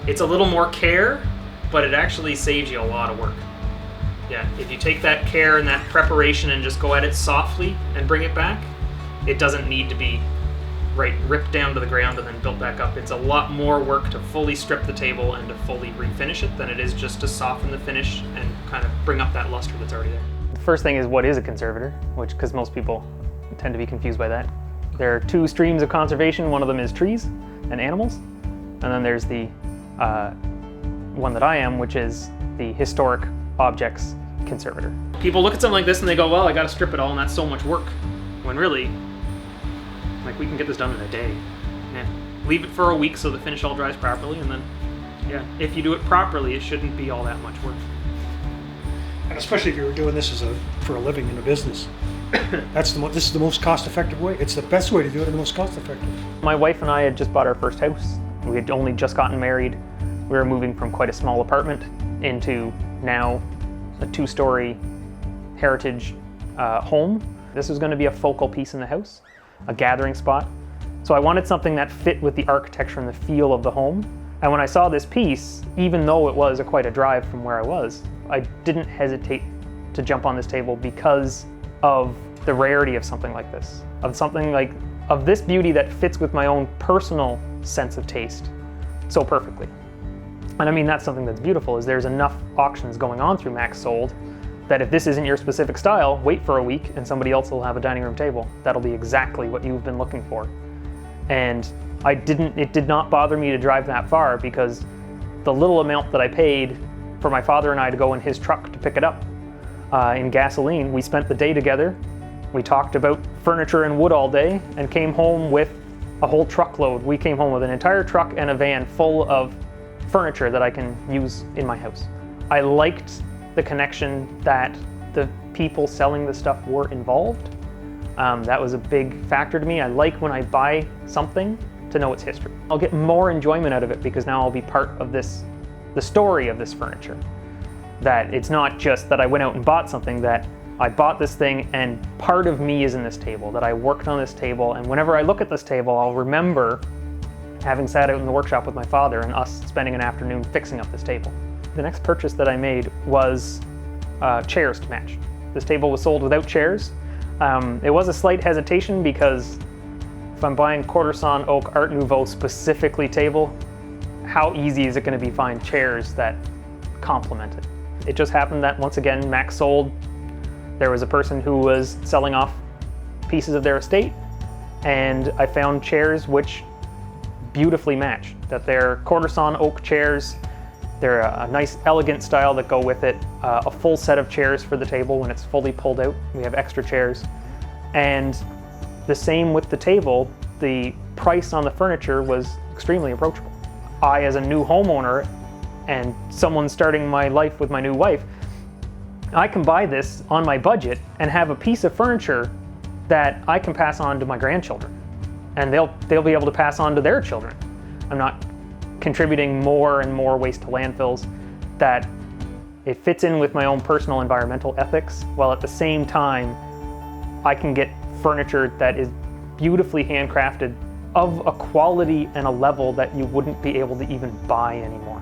It's a little more care, but it actually saves you a lot of work. Yeah, if you take that care and that preparation and just go at it softly and bring it back, it doesn't need to be ripped down to the ground and then built back up. It's a lot more work to fully strip the table and to fully refinish it than it is just to soften the finish and kind of bring up that luster that's already there. The first thing is, what is a conservator? Because most people tend to be confused by that. There are two streams of conservation. One of them is trees and animals, and then there's the one that I am, which is the historic objects conservator. People look at something like this and they go, well, I gotta strip it all and that's so much work. When really, like, we can get this done in a day. Yeah. Leave it for a week so the finish all dries properly, and then, yeah, if you do it properly, it shouldn't be all that much work. And especially if you were doing this for a living in a business. This is the most cost-effective way. It's the best way to do it and the most cost-effective. My wife and I had just bought our first house. We had only just gotten married. We were moving from quite a small apartment into now a 2-story heritage home. This was going to be a focal piece in the house, a gathering spot. So I wanted something that fit with the architecture and the feel of the home. And when I saw this piece, even though it was quite a drive from where I was, I didn't hesitate to jump on this table because of the rarity of something like this, of this beauty that fits with my own personal sense of taste so perfectly. And I mean, that's something that's beautiful, is there's enough auctions going on through MaxSold that if this isn't your specific style, wait for a week and somebody else will have a dining room table. That'll be exactly what you've been looking for. And it did not bother me to drive that far, because the little amount that I paid for my father and I to go in his truck to pick it up in gasoline, we spent the day together. We talked about furniture and wood all day and came home with a whole truckload. We came home with an entire truck and a van full of furniture that I can use in my house. I liked the connection that the people selling the stuff were involved. That was a big factor to me. I like when I buy something to know its history. I'll get more enjoyment out of it because now I'll be part of the story of this furniture. That it's not just that I went out and bought something, that I bought this thing and part of me is in this table, that I worked on this table, and whenever I look at this table, I'll remember having sat out in the workshop with my father and us spending an afternoon fixing up this table. The next purchase that I made was chairs to match. This table was sold without chairs. It was a slight hesitation because if I'm buying quarter-sawn oak Art Nouveau specifically table, how easy is it going to be to find chairs that complement it? It just happened that once again, MaxSold, there was a person who was selling off pieces of their estate, and I found chairs which beautifully match. That they're quarter-sawn oak chairs. They're a nice, elegant style that go with it. A full set of chairs for the table when it's fully pulled out. We have extra chairs. And the same with the table. The price on the furniture was extremely approachable. I, as a new homeowner and someone starting my life with my new wife, I can buy this on my budget and have a piece of furniture that I can pass on to my grandchildren. And they'll be able to pass on to their children. I'm not contributing more and more waste to landfills, that it fits in with my own personal environmental ethics, while at the same time, I can get furniture that is beautifully handcrafted of a quality and a level that you wouldn't be able to even buy anymore.